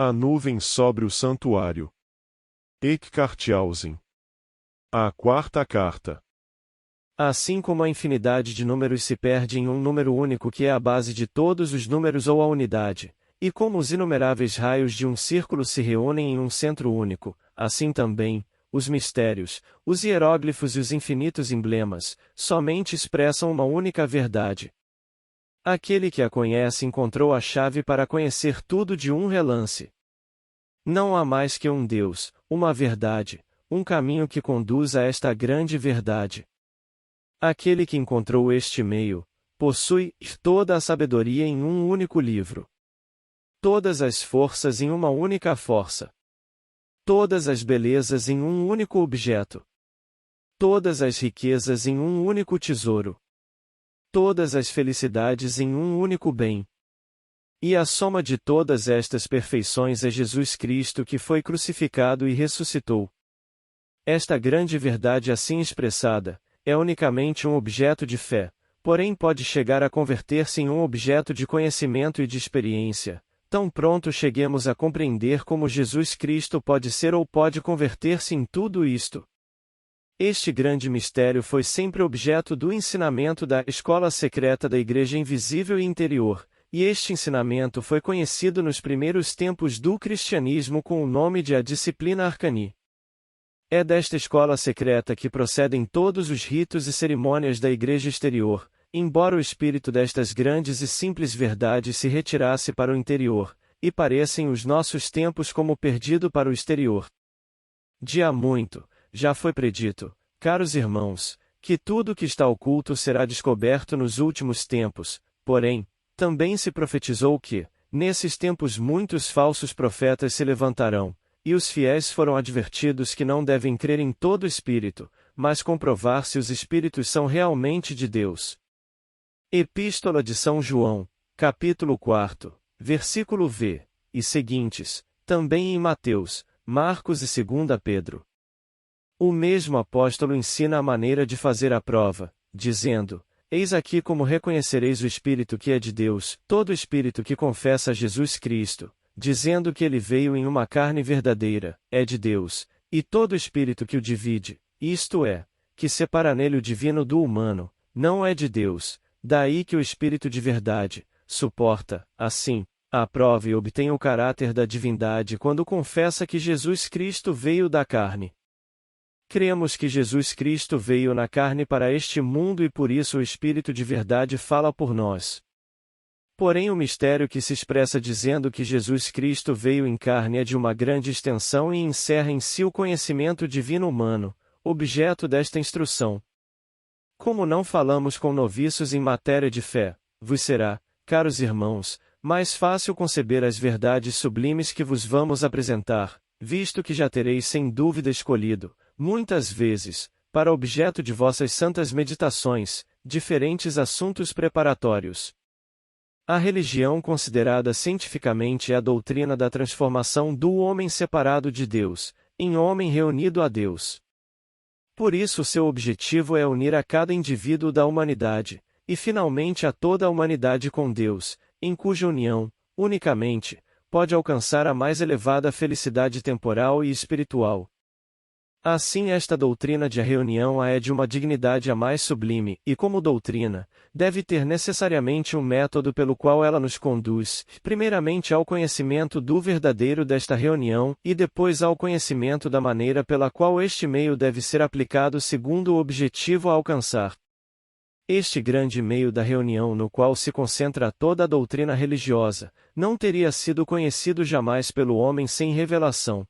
A nuvem sobre o santuário. Eckharthausen. A quarta carta. Assim como a infinidade de números se perde em um número único que é a base de todos os números ou a unidade, e como os inumeráveis raios de um círculo se reúnem em um centro único, assim também, os mistérios, os hieróglifos e os infinitos emblemas, somente expressam uma única verdade. Aquele que a conhece encontrou a chave para conhecer tudo de um relance. Não há mais que um Deus, uma verdade, um caminho que conduz a esta grande verdade. Aquele que encontrou este meio, possui toda a sabedoria em um único livro. Todas as forças em uma única força. Todas as belezas em um único objeto. Todas as riquezas em um único tesouro. Todas as felicidades em um único bem. E a soma de todas estas perfeições é Jesus Cristo que foi crucificado e ressuscitou. Esta grande verdade assim expressada, é unicamente um objeto de fé, porém pode chegar a converter-se em um objeto de conhecimento e de experiência, tão pronto cheguemos a compreender como Jesus Cristo pode ser ou pode converter-se em tudo isto. Este grande mistério foi sempre objeto do ensinamento da escola secreta da Igreja Invisível e Interior, e este ensinamento foi conhecido nos primeiros tempos do cristianismo com o nome de a disciplina arcani. É desta escola secreta que procedem todos os ritos e cerimônias da Igreja exterior, embora o espírito destas grandes e simples verdades se retirasse para o interior, e parecem os nossos tempos como perdido para o exterior. De há muito, já foi predito, caros irmãos, que tudo que está oculto será descoberto nos últimos tempos, porém, também se profetizou que, nesses tempos muitos falsos profetas se levantarão, e os fiéis foram advertidos que não devem crer em todo espírito, mas comprovar se os espíritos são realmente de Deus. Epístola de São João, capítulo 4, versículo v, e seguintes, também em Mateus, Marcos e 2 Pedro. O mesmo apóstolo ensina a maneira de fazer a prova, dizendo: Eis aqui como reconhecereis o Espírito que é de Deus, todo espírito que confessa a Jesus Cristo, dizendo que ele veio em uma carne verdadeira, é de Deus, e todo espírito que o divide, isto é, que separa nele o divino do humano, não é de Deus, daí que o Espírito de verdade, suporta, assim, a prova e obtém o caráter da divindade quando confessa que Jesus Cristo veio da carne. Cremos que Jesus Cristo veio na carne para este mundo e por isso o Espírito de verdade fala por nós. Porém o mistério que se expressa dizendo que Jesus Cristo veio em carne é de uma grande extensão e encerra em si o conhecimento divino humano, objeto desta instrução. Como não falamos com noviços em matéria de fé, vos será, caros irmãos, mais fácil conceber as verdades sublimes que vos vamos apresentar, visto que já tereis sem dúvida escolhido, muitas vezes, para objeto de vossas santas meditações, diferentes assuntos preparatórios. A religião considerada cientificamente é a doutrina da transformação do homem separado de Deus, em homem reunido a Deus. Por isso seu objetivo é unir a cada indivíduo da humanidade, e finalmente a toda a humanidade com Deus, em cuja união, unicamente, pode alcançar a mais elevada felicidade temporal e espiritual. Assim esta doutrina de a reunião é de uma dignidade a mais sublime, e como doutrina, deve ter necessariamente um método pelo qual ela nos conduz, primeiramente ao conhecimento do verdadeiro desta reunião, e depois ao conhecimento da maneira pela qual este meio deve ser aplicado segundo o objetivo a alcançar. Este grande meio da reunião no qual se concentra toda a doutrina religiosa, não teria sido conhecido jamais pelo homem sem revelação.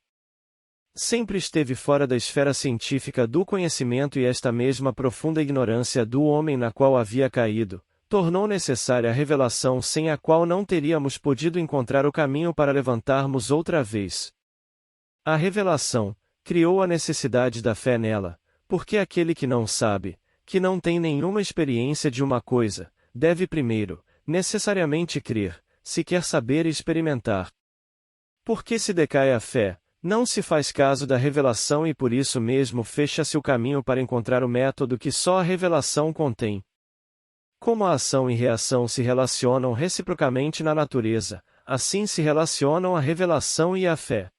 Sempre esteve fora da esfera científica do conhecimento e esta mesma profunda ignorância do homem na qual havia caído, tornou necessária a revelação sem a qual não teríamos podido encontrar o caminho para levantarmos outra vez. A revelação criou a necessidade da fé nela, porque aquele que não sabe, que não tem nenhuma experiência de uma coisa, deve primeiro, necessariamente crer, se quer saber e experimentar. Porque se decai a fé, não se faz caso da revelação e por isso mesmo fecha-se o caminho para encontrar o método que só a revelação contém. Como a ação e reação se relacionam reciprocamente na natureza, assim se relacionam a revelação e a fé.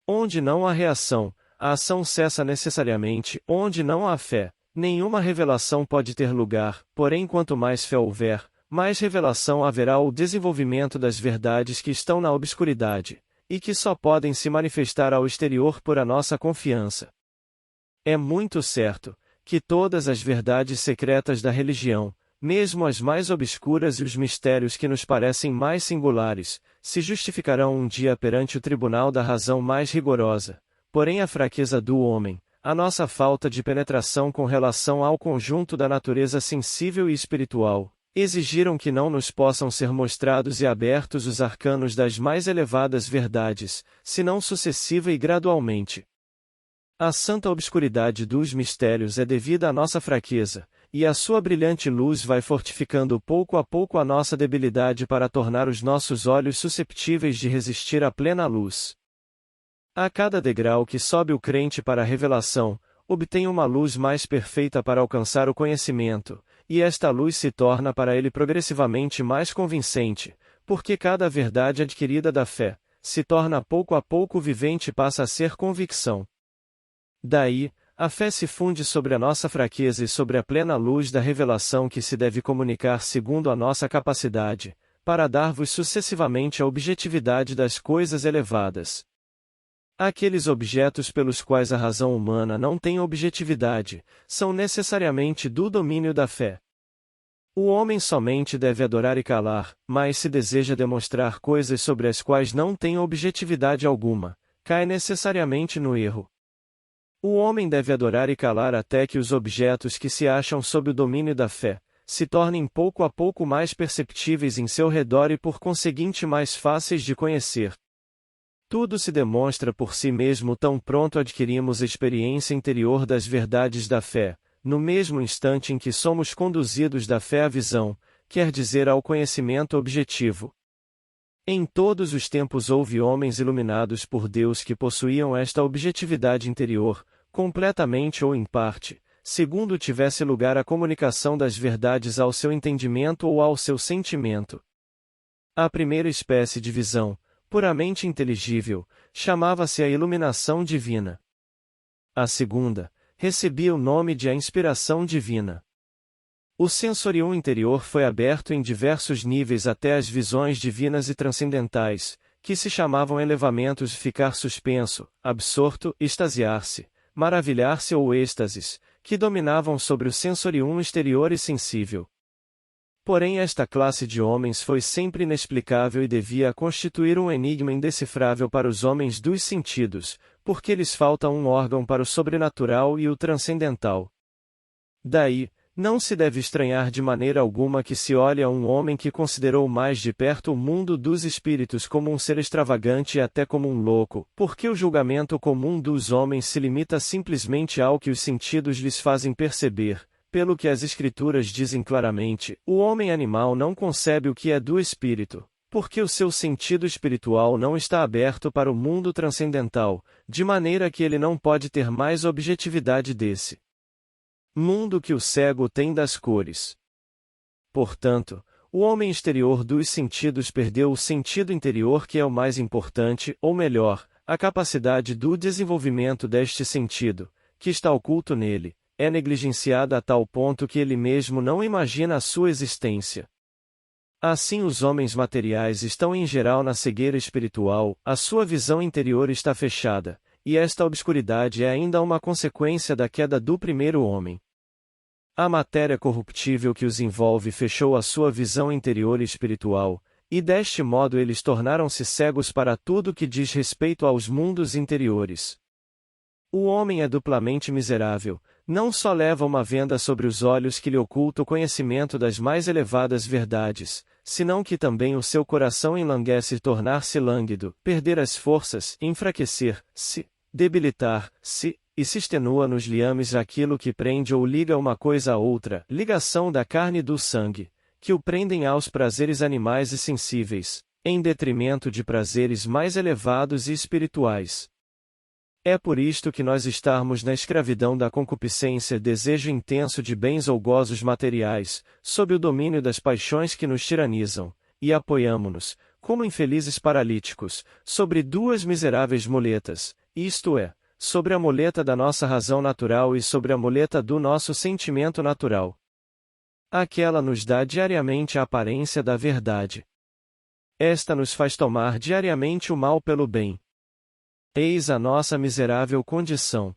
Onde não há reação, a ação cessa necessariamente, onde não há fé, nenhuma revelação pode ter lugar, porém quanto mais fé houver, mais revelação haverá ou desenvolvimento das verdades que estão na obscuridade, e que só podem se manifestar ao exterior por a nossa confiança. É muito certo que todas as verdades secretas da religião, mesmo as mais obscuras e os mistérios que nos parecem mais singulares, se justificarão um dia perante o tribunal da razão mais rigorosa. Porém a fraqueza do homem, a nossa falta de penetração com relação ao conjunto da natureza sensível e espiritual, exigiram que não nos possam ser mostrados e abertos os arcanos das mais elevadas verdades, senão sucessiva e gradualmente. A santa obscuridade dos mistérios é devida à nossa fraqueza, e a sua brilhante luz vai fortificando pouco a pouco a nossa debilidade para tornar os nossos olhos susceptíveis de resistir à plena luz. A cada degrau que sobe o crente para a revelação, obtém uma luz mais perfeita para alcançar o conhecimento, e esta luz se torna para ele progressivamente mais convincente, porque cada verdade adquirida da fé, se torna pouco a pouco vivente e passa a ser convicção. Daí, a fé se funde sobre a nossa fraqueza e sobre a plena luz da revelação que se deve comunicar segundo a nossa capacidade, para dar-vos sucessivamente a objetividade das coisas elevadas. Aqueles objetos pelos quais a razão humana não tem objetividade, são necessariamente do domínio da fé. O homem somente deve adorar e calar, mas se deseja demonstrar coisas sobre as quais não tem objetividade alguma, cai necessariamente no erro. O homem deve adorar e calar até que os objetos que se acham sob o domínio da fé, se tornem pouco a pouco mais perceptíveis em seu redor e por conseguinte mais fáceis de conhecer. Tudo se demonstra por si mesmo tão pronto adquirimos a experiência interior das verdades da fé, no mesmo instante em que somos conduzidos da fé à visão, quer dizer ao conhecimento objetivo. Em todos os tempos houve homens iluminados por Deus que possuíam esta objetividade interior, completamente ou em parte, segundo tivesse lugar a comunicação das verdades ao seu entendimento ou ao seu sentimento. A primeira espécie de visão, puramente inteligível, chamava-se a iluminação divina. A segunda, recebia o nome de a inspiração divina. O sensorium interior foi aberto em diversos níveis até as visões divinas e transcendentais, que se chamavam elevamentos de ficar suspenso, absorto, extasiar-se, maravilhar-se ou êxtases, que dominavam sobre o sensorium exterior e sensível. Porém esta classe de homens foi sempre inexplicável e devia constituir um enigma indecifrável para os homens dos sentidos, porque lhes falta um órgão para o sobrenatural e o transcendental. Daí, não se deve estranhar de maneira alguma que se olhe a um homem que considerou mais de perto o mundo dos espíritos como um ser extravagante e até como um louco, porque o julgamento comum dos homens se limita simplesmente ao que os sentidos lhes fazem perceber. Pelo que as Escrituras dizem claramente, o homem animal não concebe o que é do espírito, porque o seu sentido espiritual não está aberto para o mundo transcendental, de maneira que ele não pode ter mais objetividade desse mundo que o cego tem das cores. Portanto, o homem exterior dos sentidos perdeu o sentido interior que é o mais importante, ou melhor, a capacidade do desenvolvimento deste sentido, que está oculto nele, é negligenciada a tal ponto que ele mesmo não imagina a sua existência. Assim os homens materiais estão em geral na cegueira espiritual, a sua visão interior está fechada, e esta obscuridade é ainda uma consequência da queda do primeiro homem. A matéria corruptível que os envolve fechou a sua visão interior e espiritual, e deste modo eles tornaram-se cegos para tudo que diz respeito aos mundos interiores. O homem é duplamente miserável, não só leva uma venda sobre os olhos que lhe oculta o conhecimento das mais elevadas verdades, senão que também o seu coração enlanguece e tornar-se lânguido, perder as forças, enfraquecer-se, debilitar-se, e se extenua nos liames aquilo que prende ou liga uma coisa a outra, ligação da carne e do sangue, que o prendem aos prazeres animais e sensíveis, em detrimento de prazeres mais elevados e espirituais. É por isto que nós estamos na escravidão da concupiscência, desejo intenso de bens ou gozos materiais, sob o domínio das paixões que nos tiranizam, e apoiamo-nos, como infelizes paralíticos, sobre duas miseráveis muletas, isto é, sobre a muleta da nossa razão natural e sobre a muleta do nosso sentimento natural. Aquela nos dá diariamente a aparência da verdade. Esta nos faz tomar diariamente o mal pelo bem. Eis a nossa miserável condição.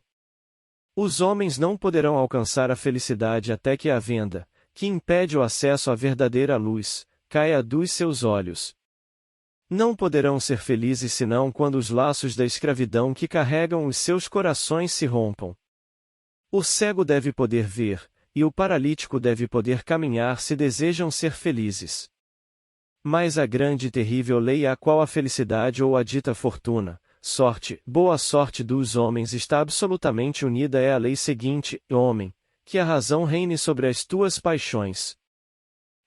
Os homens não poderão alcançar a felicidade até que a venda, que impede o acesso à verdadeira luz, caia dos seus olhos. Não poderão ser felizes senão quando os laços da escravidão que carregam os seus corações se rompam. O cego deve poder ver, e o paralítico deve poder caminhar se desejam ser felizes. Mas a grande e terrível lei a qual a felicidade ou a dita fortuna, sorte, boa sorte dos homens está absolutamente unida é a lei seguinte: homem, que a razão reine sobre as tuas paixões.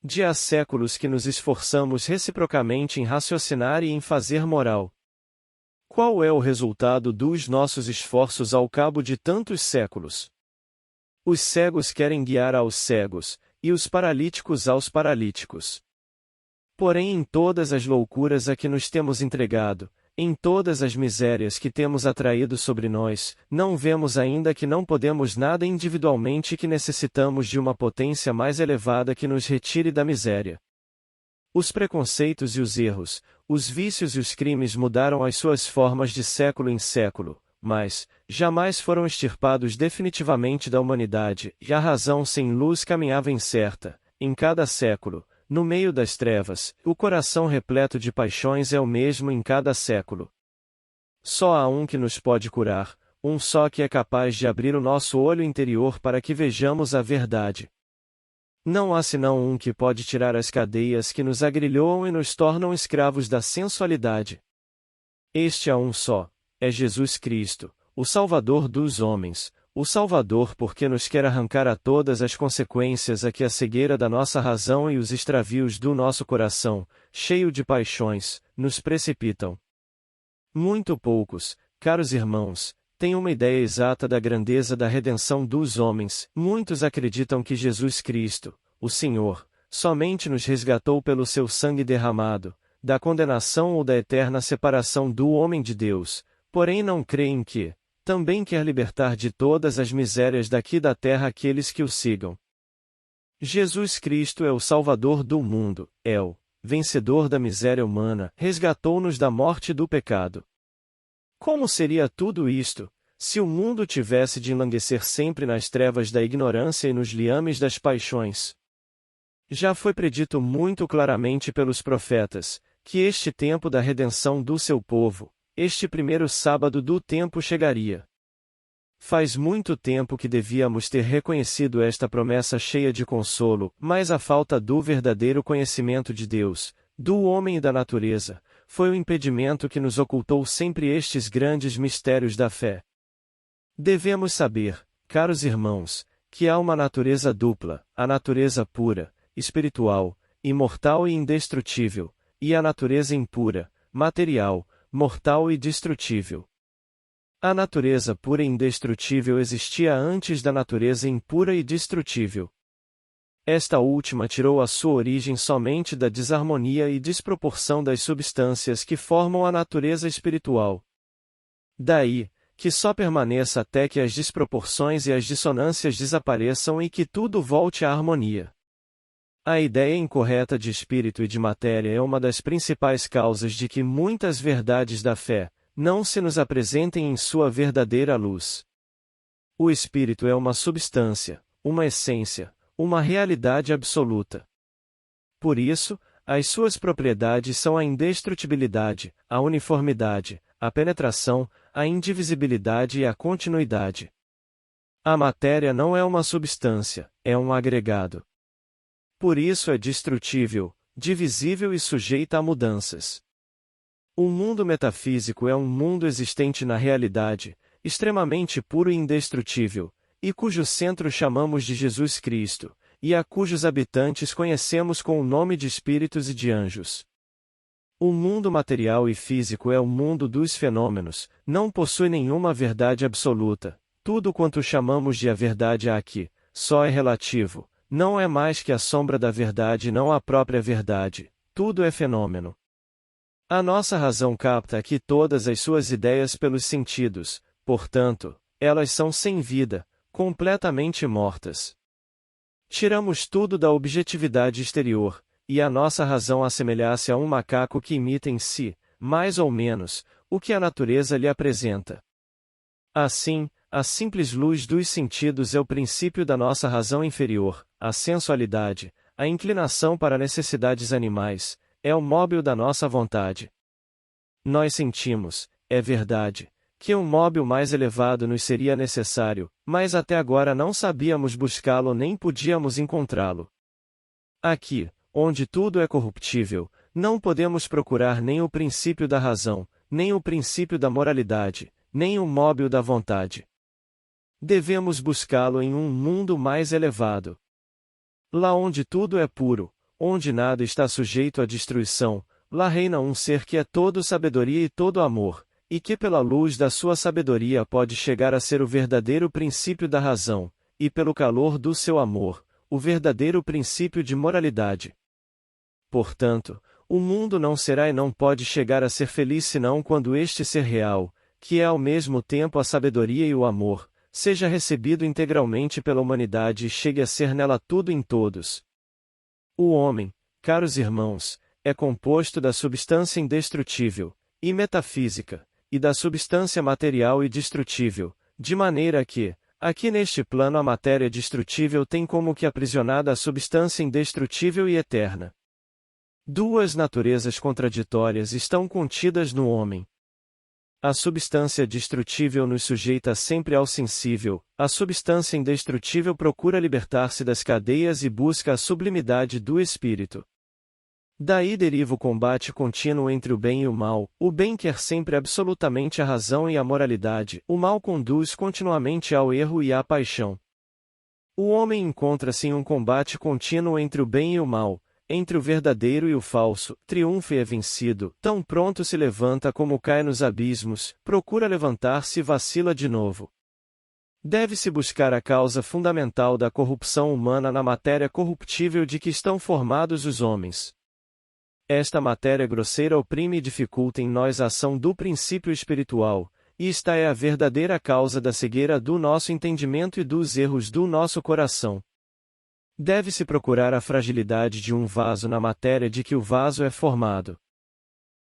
De há séculos que nos esforçamos reciprocamente em raciocinar e em fazer moral. Qual é o resultado dos nossos esforços ao cabo de tantos séculos? Os cegos querem guiar aos cegos, e os paralíticos aos paralíticos. Porém, em todas as loucuras a que nos temos entregado, em todas as misérias que temos atraído sobre nós, não vemos ainda que não podemos nada individualmente e que necessitamos de uma potência mais elevada que nos retire da miséria. Os preconceitos e os erros, os vícios e os crimes mudaram as suas formas de século em século, mas jamais foram extirpados definitivamente da humanidade, e a razão sem luz caminhava incerta, em cada século. No meio das trevas, o coração repleto de paixões é o mesmo em cada século. Só há um que nos pode curar, um só que é capaz de abrir o nosso olho interior para que vejamos a verdade. Não há senão um que pode tirar as cadeias que nos agrilhoam e nos tornam escravos da sensualidade. Este há um só, é Jesus Cristo, o Salvador dos homens, o Salvador porque nos quer arrancar a todas as consequências a que a cegueira da nossa razão e os extravios do nosso coração, cheio de paixões, nos precipitam. Muito poucos, caros irmãos, têm uma ideia exata da grandeza da redenção dos homens. Muitos acreditam que Jesus Cristo, o Senhor, somente nos resgatou pelo seu sangue derramado, da condenação ou da eterna separação do homem de Deus, porém não creem que também quer libertar de todas as misérias daqui da terra aqueles que o sigam. Jesus Cristo é o Salvador do mundo, é o vencedor da miséria humana, resgatou-nos da morte e do pecado. Como seria tudo isto, se o mundo tivesse de enlanguecer sempre nas trevas da ignorância e nos liames das paixões? Já foi predito muito claramente pelos profetas, que este tempo da redenção do seu povo, este primeiro sábado do tempo chegaria. Faz muito tempo que devíamos ter reconhecido esta promessa cheia de consolo, mas a falta do verdadeiro conhecimento de Deus, do homem e da natureza, foi o impedimento que nos ocultou sempre estes grandes mistérios da fé. Devemos saber, caros irmãos, que há uma natureza dupla, a natureza pura, espiritual, imortal e indestrutível, e a natureza impura, material, mortal e destrutível. A natureza pura e indestrutível existia antes da natureza impura e destrutível. Esta última tirou a sua origem somente da desarmonia e desproporção das substâncias que formam a natureza espiritual. Daí, que só permaneça até que as desproporções e as dissonâncias desapareçam e que tudo volte à harmonia. A ideia incorreta de espírito e de matéria é uma das principais causas de que muitas verdades da fé não se nos apresentem em sua verdadeira luz. O espírito é uma substância, uma essência, uma realidade absoluta. Por isso, as suas propriedades são a indestrutibilidade, a uniformidade, a penetração, a indivisibilidade e a continuidade. A matéria não é uma substância, é um agregado. Por isso é destrutível, divisível e sujeita a mudanças. O mundo metafísico é um mundo existente na realidade, extremamente puro e indestrutível, e cujo centro chamamos de Jesus Cristo, e a cujos habitantes conhecemos com o nome de espíritos e de anjos. O mundo material e físico é o mundo dos fenômenos, não possui nenhuma verdade absoluta, tudo quanto chamamos de a verdade aqui, só é relativo. Não é mais que a sombra da verdade e não a própria verdade, tudo é fenômeno. A nossa razão capta aqui todas as suas ideias pelos sentidos, portanto, elas são sem vida, completamente mortas. Tiramos tudo da objetividade exterior, e a nossa razão assemelha-se a um macaco que imita em si, mais ou menos, o que a natureza lhe apresenta. Assim, a simples luz dos sentidos é o princípio da nossa razão inferior, a sensualidade, a inclinação para necessidades animais, é o móbil da nossa vontade. Nós sentimos, é verdade, que um móbil mais elevado nos seria necessário, mas até agora não sabíamos buscá-lo nem podíamos encontrá-lo. Aqui, onde tudo é corruptível, não podemos procurar nem o princípio da razão, nem o princípio da moralidade, nem o móbil da vontade. Devemos buscá-lo em um mundo mais elevado. Lá onde tudo é puro, onde nada está sujeito à destruição, lá reina um ser que é todo sabedoria e todo amor, e que pela luz da sua sabedoria pode chegar a ser o verdadeiro princípio da razão, e pelo calor do seu amor, o verdadeiro princípio de moralidade. Portanto, o mundo não será e não pode chegar a ser feliz senão quando este ser real, que é ao mesmo tempo a sabedoria e o amor, seja recebido integralmente pela humanidade e chegue a ser nela tudo em todos. O homem, caros irmãos, é composto da substância indestrutível, e metafísica, e da substância material e destrutível, de maneira que, aqui neste plano a matéria destrutível tem como que aprisionada a substância indestrutível e eterna. Duas naturezas contraditórias estão contidas no homem. A substância destrutível nos sujeita sempre ao sensível, a substância indestrutível procura libertar-se das cadeias e busca a sublimidade do espírito. Daí deriva o combate contínuo entre o bem e o bem quer sempre absolutamente a razão e a moralidade, o mal conduz continuamente ao erro e à paixão. O homem encontra-se em um combate contínuo entre o bem e o mal, entre o verdadeiro e o falso, triunfa e é vencido, tão pronto se levanta como cai nos abismos, procura levantar-se e vacila de novo. Deve-se buscar a causa fundamental da corrupção humana na matéria corruptível de que estão formados os homens. Esta matéria grosseira oprime e dificulta em nós a ação do princípio espiritual, e esta é a verdadeira causa da cegueira do nosso entendimento e dos erros do nosso coração. Deve-se procurar a fragilidade de um vaso na matéria de que o vaso é formado.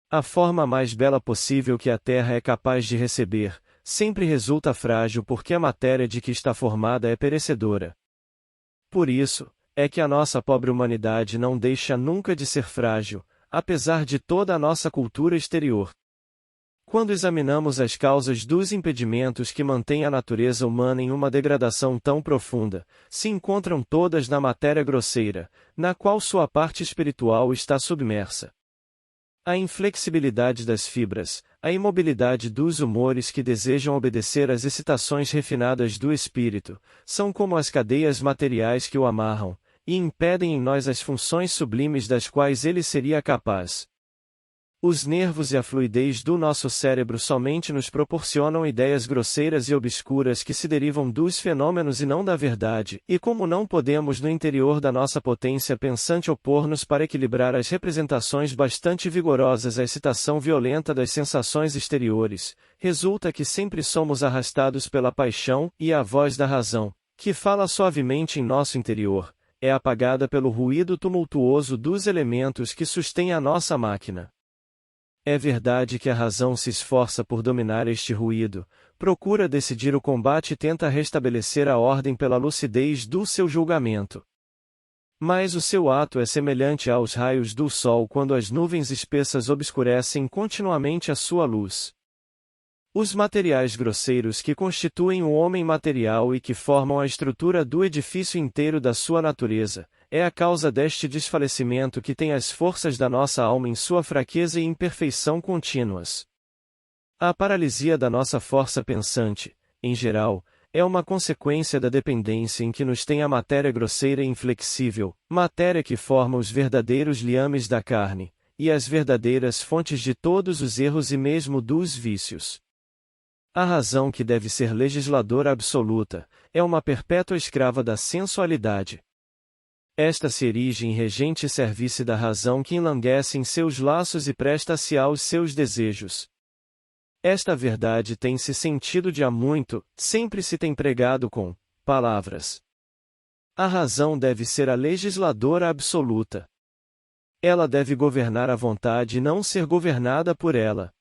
A forma mais bela possível que a terra é capaz de receber, sempre resulta frágil porque a matéria de que está formada é perecedora. Por isso, é que a nossa pobre humanidade não deixa nunca de ser frágil, apesar de toda a nossa cultura exterior. Quando examinamos as causas dos impedimentos que mantêm a natureza humana em uma degradação tão profunda, se encontram todas na matéria grosseira, na qual sua parte espiritual está submersa. A inflexibilidade das fibras, a imobilidade dos humores que desejam obedecer às excitações refinadas do espírito, são como as cadeias materiais que o amarram, e impedem em nós as funções sublimes das quais ele seria capaz. Os nervos e a fluidez do nosso cérebro somente nos proporcionam ideias grosseiras e obscuras que se derivam dos fenômenos e não da verdade, e como não podemos no interior da nossa potência pensante opor-nos para equilibrar as representações bastante vigorosas à excitação violenta das sensações exteriores, resulta que sempre somos arrastados pela paixão, e a voz da razão, que fala suavemente em nosso interior, é apagada pelo ruído tumultuoso dos elementos que sustêm a nossa máquina. É verdade que a razão se esforça por dominar este ruído, procura decidir o combate e tenta restabelecer a ordem pela lucidez do seu julgamento. Mas o seu ato é semelhante aos raios do sol quando as nuvens espessas obscurecem continuamente a sua luz. Os materiais grosseiros que constituem o homem material e que formam a estrutura do edifício inteiro da sua natureza, é a causa deste desfalecimento que tem as forças da nossa alma em sua fraqueza e imperfeição contínuas. A paralisia da nossa força pensante, em geral, é uma consequência da dependência em que nos tem a matéria grosseira e inflexível, matéria que forma os verdadeiros liames da carne, e as verdadeiras fontes de todos os erros e mesmo dos vícios. A razão que deve ser legisladora absoluta, é uma perpétua escrava da sensualidade. Esta se erige em regente serviço da razão que enlanguece em seus laços e presta-se aos seus desejos. Esta verdade tem-se sentido de há muito, sempre se tem pregado com palavras. A razão deve ser a legisladora absoluta. Ela deve governar a vontade e não ser governada por ela.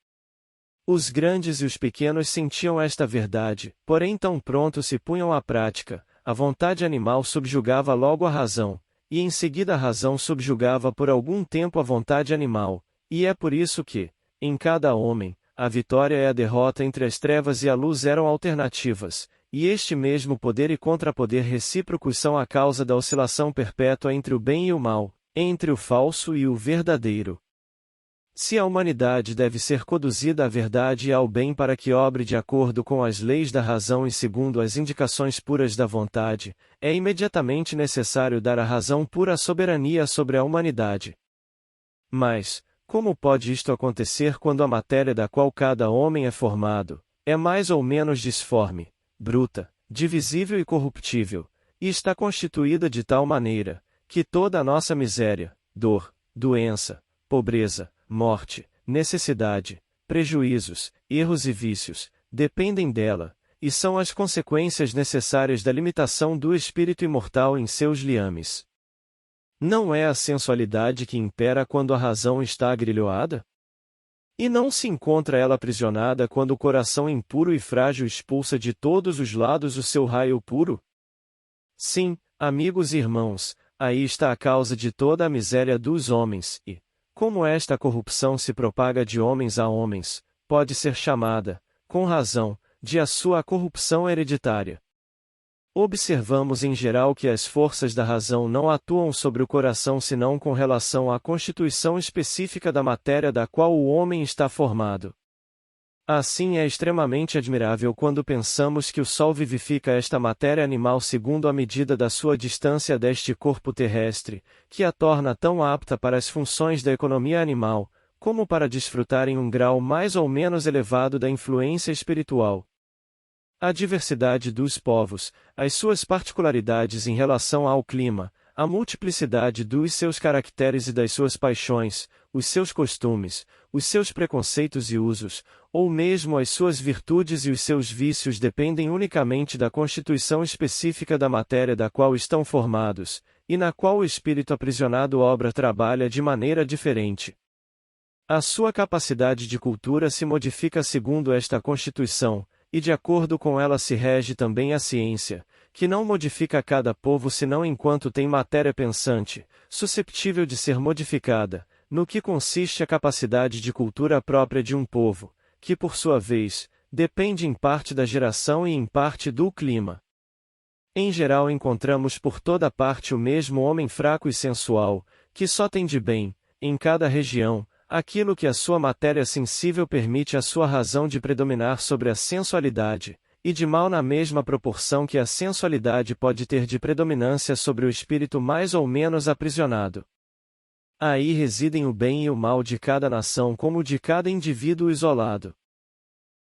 Os grandes e os pequenos sentiam esta verdade, porém tão pronto se punham à prática, a vontade animal subjugava logo a razão, e em seguida a razão subjugava por algum tempo a vontade animal, e é por isso que, em cada homem, a vitória e a derrota entre as trevas e a luz eram alternativas, e este mesmo poder e contrapoder recíprocos são a causa da oscilação perpétua entre o bem e o mal, entre o falso e o verdadeiro. Se a humanidade deve ser conduzida à verdade e ao bem para que obre de acordo com as leis da razão e segundo as indicações puras da vontade, é imediatamente necessário dar à razão pura soberania sobre a humanidade. Mas, como pode isto acontecer quando a matéria da qual cada homem é formado, é mais ou menos disforme, bruta, divisível e corruptível, e está constituída de tal maneira, que toda a nossa miséria, dor, doença, pobreza, morte, necessidade, prejuízos, erros e vícios, dependem dela, e são as consequências necessárias da limitação do espírito imortal em seus liames. Não é a sensualidade que impera quando a razão está agrilhoada? E não se encontra ela aprisionada quando o coração impuro e frágil expulsa de todos os lados o seu raio puro? Sim, amigos e irmãos, aí está a causa de toda a miséria dos homens, e, como esta corrupção se propaga de homens a homens, pode ser chamada, com razão, de a sua corrupção hereditária. Observamos em geral que as forças da razão não atuam sobre o coração senão com relação à constituição específica da matéria da qual o homem está formado. Assim é extremamente admirável quando pensamos que o Sol vivifica esta matéria animal segundo a medida da sua distância deste corpo terrestre, que a torna tão apta para as funções da economia animal, como para desfrutar em um grau mais ou menos elevado da influência espiritual. A diversidade dos povos, as suas particularidades em relação ao clima, a multiplicidade dos seus caracteres e das suas paixões, os seus costumes, os seus preconceitos e usos, ou mesmo as suas virtudes e os seus vícios dependem unicamente da constituição específica da matéria da qual estão formados, e na qual o espírito aprisionado trabalha de maneira diferente. A sua capacidade de cultura se modifica segundo esta constituição, e de acordo com ela se rege também a ciência, que não modifica cada povo senão enquanto tem matéria pensante, susceptível de ser modificada, no que consiste a capacidade de cultura própria de um povo, que por sua vez, depende em parte da geração e em parte do clima. Em geral encontramos por toda parte o mesmo homem fraco e sensual, que só tem de bem, em cada região, aquilo que a sua matéria sensível permite à sua razão de predominar sobre a sensualidade, e de mal na mesma proporção que a sensualidade pode ter de predominância sobre o espírito mais ou menos aprisionado. Aí residem o bem e o mal de cada nação como de cada indivíduo isolado.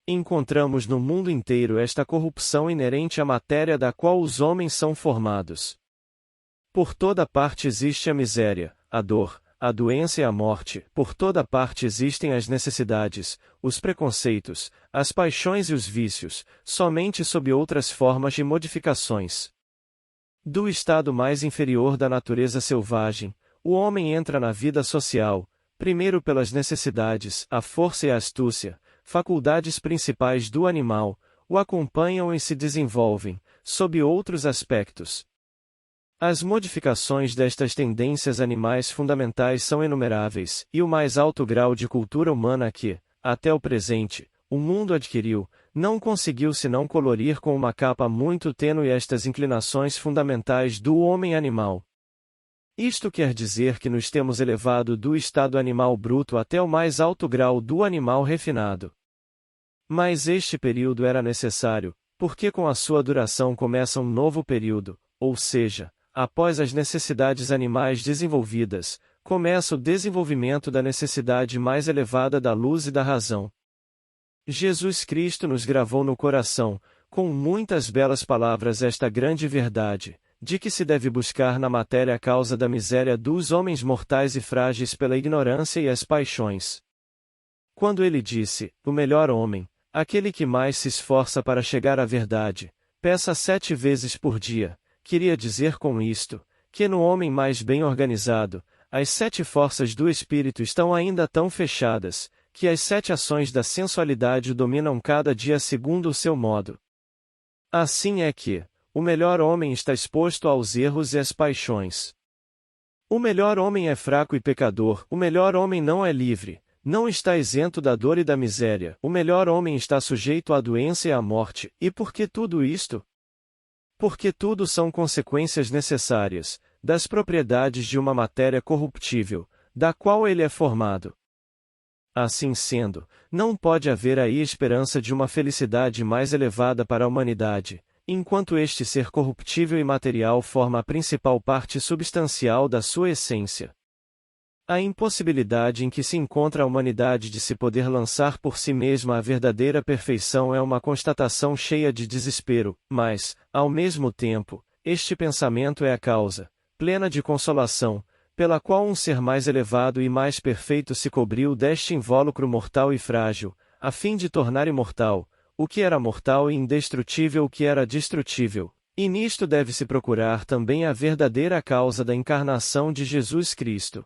Encontramos no mundo inteiro esta corrupção inerente à matéria da qual os homens são formados. Por toda parte existe a miséria, a dor, a doença e a morte, por toda parte existem as necessidades, os preconceitos, as paixões e os vícios, somente sob outras formas de modificações. Do estado mais inferior da natureza selvagem, o homem entra na vida social, primeiro pelas necessidades, a força e a astúcia, faculdades principais do animal, o acompanham e se desenvolvem, sob outros aspectos. As modificações destas tendências animais fundamentais são inumeráveis, e o mais alto grau de cultura humana que, até o presente, o mundo adquiriu, não conseguiu senão colorir com uma capa muito tênue estas inclinações fundamentais do homem animal. Isto quer dizer que nos temos elevado do estado animal bruto até o mais alto grau do animal refinado. Mas este período era necessário, porque com a sua duração começa um novo período, ou seja, após as necessidades animais desenvolvidas, começa o desenvolvimento da necessidade mais elevada da luz e da razão. Jesus Cristo nos gravou no coração, com muitas belas palavras esta grande verdade, de que se deve buscar na matéria a causa da miséria dos homens mortais e frágeis pela ignorância e as paixões. Quando ele disse, o melhor homem, aquele que mais se esforça para chegar à verdade, peça 7 vezes por dia, queria dizer com isto, que no homem mais bem organizado, as 7 forças do espírito estão ainda tão fechadas, que as 7 ações da sensualidade o dominam cada dia segundo o seu modo. Assim é que, o melhor homem está exposto aos erros e às paixões. O melhor homem é fraco e pecador, o melhor homem não é livre, não está isento da dor e da miséria, o melhor homem está sujeito à doença e à morte, e por que tudo isto? Porque tudo são consequências necessárias, das propriedades de uma matéria corruptível, da qual ele é formado. Assim sendo, não pode haver aí esperança de uma felicidade mais elevada para a humanidade, enquanto este ser corruptível e material forma a principal parte substancial da sua essência. A impossibilidade em que se encontra a humanidade de se poder lançar por si mesma a verdadeira perfeição é uma constatação cheia de desespero, mas, ao mesmo tempo, este pensamento é a causa, plena de consolação, pela qual um ser mais elevado e mais perfeito se cobriu deste invólucro mortal e frágil, a fim de tornar imortal o que era mortal e indestrutível o que era destrutível, e nisto deve-se procurar também a verdadeira causa da encarnação de Jesus Cristo.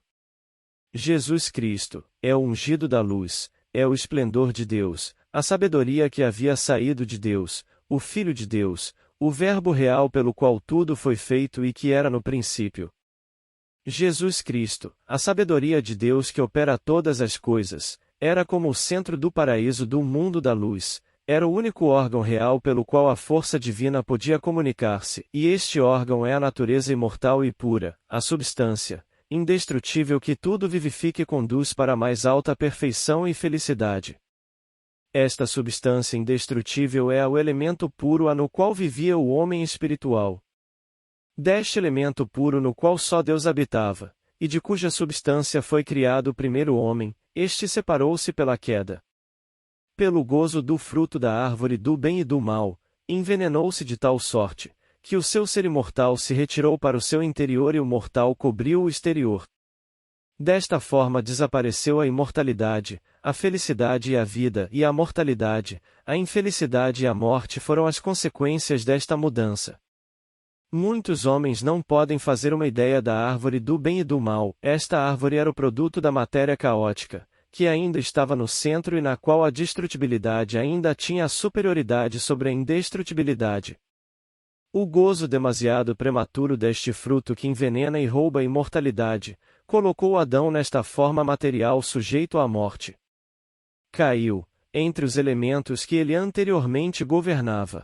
Jesus Cristo é o ungido da luz, é o esplendor de Deus, a sabedoria que havia saído de Deus, o Filho de Deus, o Verbo real pelo qual tudo foi feito e que era no princípio. Jesus Cristo, a sabedoria de Deus que opera todas as coisas, era como o centro do paraíso do mundo da luz, era o único órgão real pelo qual a força divina podia comunicar-se, e este órgão é a natureza imortal e pura, a substância, indestrutível que tudo vivifica e conduz para a mais alta perfeição e felicidade. Esta substância indestrutível é o elemento puro no qual vivia o homem espiritual. Deste elemento puro no qual só Deus habitava, e de cuja substância foi criado o primeiro homem, este separou-se pela queda. Pelo gozo do fruto da árvore do bem e do mal, envenenou-se de tal sorte, que o seu ser imortal se retirou para o seu interior e o mortal cobriu o exterior. Desta forma desapareceu a imortalidade, a felicidade e a vida, e a mortalidade, a infelicidade e a morte foram as consequências desta mudança. Muitos homens não podem fazer uma ideia da árvore do bem e do mal. Esta árvore era o produto da matéria caótica, que ainda estava no centro e na qual a destrutibilidade ainda tinha a superioridade sobre a indestrutibilidade. O gozo demasiado prematuro deste fruto que envenena e rouba a imortalidade, colocou Adão nesta forma material sujeito à morte. Caiu, entre os elementos que ele anteriormente governava.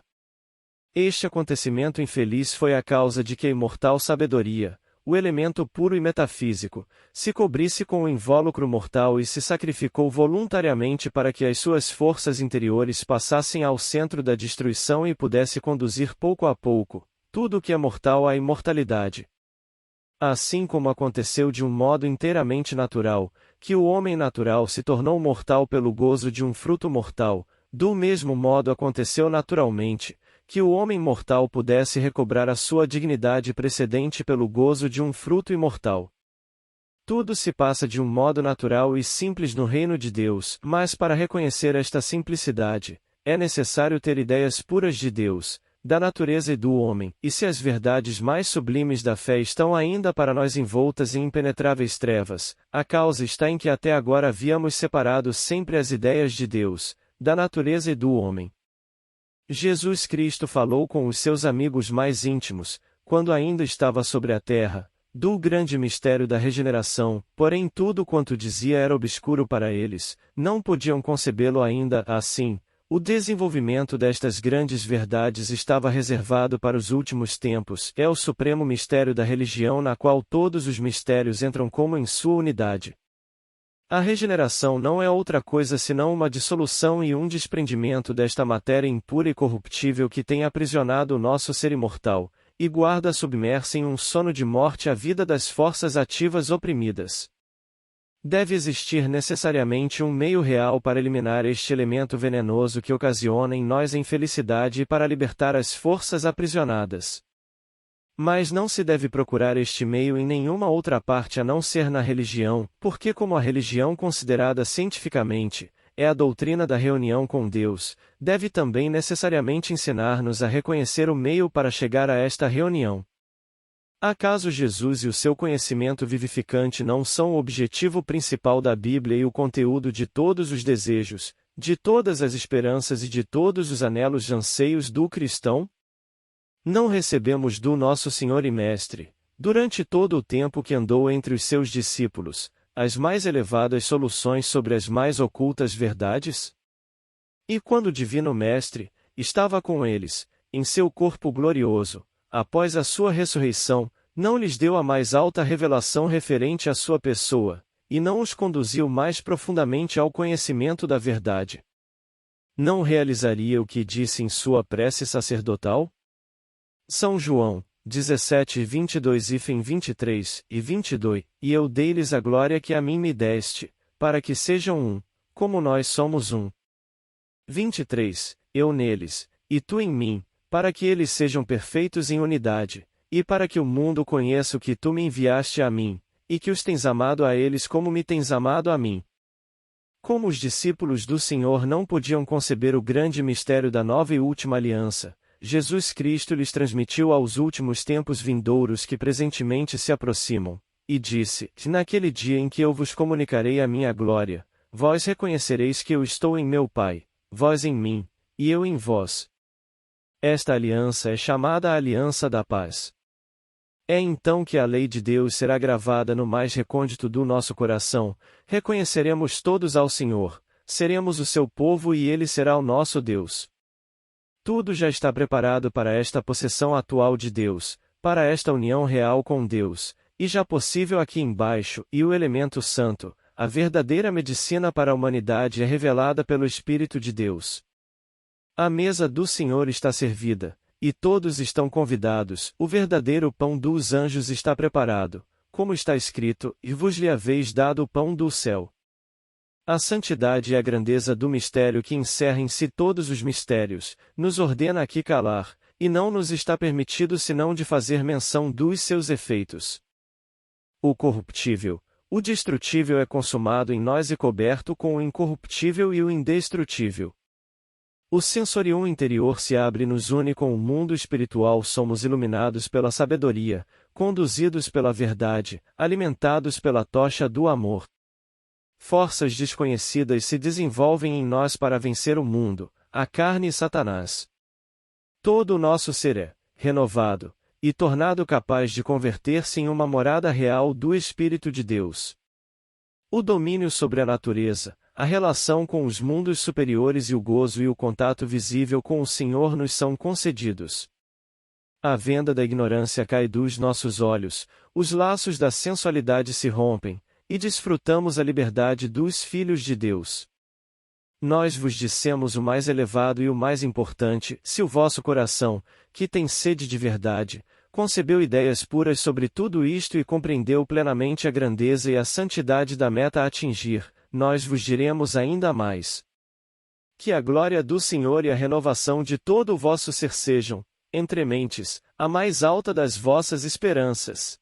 Este acontecimento infeliz foi a causa de que a imortal sabedoria, o elemento puro e metafísico, se cobrisse com o invólucro mortal e se sacrificou voluntariamente para que as suas forças interiores passassem ao centro da destruição e pudesse conduzir pouco a pouco tudo o que é mortal à imortalidade. Assim como aconteceu de um modo inteiramente natural, que o homem natural se tornou mortal pelo gozo de um fruto mortal, do mesmo modo aconteceu naturalmente, que o homem mortal pudesse recobrar a sua dignidade precedente pelo gozo de um fruto imortal. Tudo se passa de um modo natural e simples no reino de Deus, mas para reconhecer esta simplicidade, é necessário ter ideias puras de Deus, da natureza e do homem, e se as verdades mais sublimes da fé estão ainda para nós envoltas em impenetráveis trevas, a causa está em que até agora havíamos separado sempre as ideias de Deus, da natureza e do homem. Jesus Cristo falou com os seus amigos mais íntimos, quando ainda estava sobre a terra, do grande mistério da regeneração, porém tudo quanto dizia era obscuro para eles, não podiam concebê-lo ainda assim. O desenvolvimento destas grandes verdades estava reservado para os últimos tempos, é o supremo mistério da religião na qual todos os mistérios entram como em sua unidade. A regeneração não é outra coisa senão uma dissolução e um desprendimento desta matéria impura e corruptível que tem aprisionado o nosso ser imortal, e guarda submersa em um sono de morte a vida das forças ativas oprimidas. Deve existir necessariamente um meio real para eliminar este elemento venenoso que ocasiona em nós a infelicidade e para libertar as forças aprisionadas. Mas não se deve procurar este meio em nenhuma outra parte a não ser na religião, porque como a religião considerada cientificamente, é a doutrina da reunião com Deus, deve também necessariamente ensinar-nos a reconhecer o meio para chegar a esta reunião. Acaso Jesus e o seu conhecimento vivificante não são o objetivo principal da Bíblia e o conteúdo de todos os desejos, de todas as esperanças e de todos os anelos e anseios do cristão? Não recebemos do nosso Senhor e Mestre, durante todo o tempo que andou entre os seus discípulos, as mais elevadas soluções sobre as mais ocultas verdades? E quando o Divino Mestre estava com eles, em seu corpo glorioso, após a sua ressurreição, não lhes deu a mais alta revelação referente à sua pessoa, e não os conduziu mais profundamente ao conhecimento da verdade? Não realizaria o que disse em sua prece sacerdotal? São João 17:22 e 23 e 22, e eu dei-lhes a glória que a mim me deste, para que sejam um, como nós somos um. 23, eu neles, e tu em mim, para que eles sejam perfeitos em unidade, e para que o mundo conheça o que tu me enviaste a mim, e que os tens amado a eles como me tens amado a mim. Como os discípulos do Senhor não podiam conceber o grande mistério da nova e última aliança, Jesus Cristo lhes transmitiu aos últimos tempos vindouros que presentemente se aproximam, e disse: naquele dia em que eu vos comunicarei a minha glória, vós reconhecereis que eu estou em meu Pai, vós em mim, e eu em vós. Esta aliança é chamada a aliança da paz. É então que a lei de Deus será gravada no mais recôndito do nosso coração, reconheceremos todos ao Senhor, seremos o seu povo e ele será o nosso Deus. Tudo já está preparado para esta possessão atual de Deus, para esta união real com Deus, e já possível aqui embaixo, e o elemento santo, a verdadeira medicina para a humanidade é revelada pelo Espírito de Deus. A mesa do Senhor está servida, e todos estão convidados, o verdadeiro pão dos anjos está preparado, como está escrito, e vos-lhe haveis dado o pão do céu. A santidade e a grandeza do mistério que encerra em si todos os mistérios, nos ordena aqui calar, e não nos está permitido senão de fazer menção dos seus efeitos. O corruptível, o destrutível é consumado em nós e coberto com o incorruptível e o indestrutível. O sensorium interior se abre e nos une com o mundo espiritual, somos iluminados pela sabedoria, conduzidos pela verdade, alimentados pela tocha do amor. Forças desconhecidas se desenvolvem em nós para vencer o mundo, a carne e Satanás. Todo o nosso ser é renovado e tornado capaz de converter-se em uma morada real do Espírito de Deus. O domínio sobre a natureza, a relação com os mundos superiores e o gozo e o contato visível com o Senhor nos são concedidos. A venda da ignorância cai dos nossos olhos, os laços da sensualidade se rompem, e desfrutamos a liberdade dos filhos de Deus. Nós vos dissemos o mais elevado e o mais importante: se o vosso coração, que tem sede de verdade, concebeu ideias puras sobre tudo isto e compreendeu plenamente a grandeza e a santidade da meta a atingir, nós vos diremos ainda mais. Que a glória do Senhor e a renovação de todo o vosso ser sejam, entre mentes, a mais alta das vossas esperanças.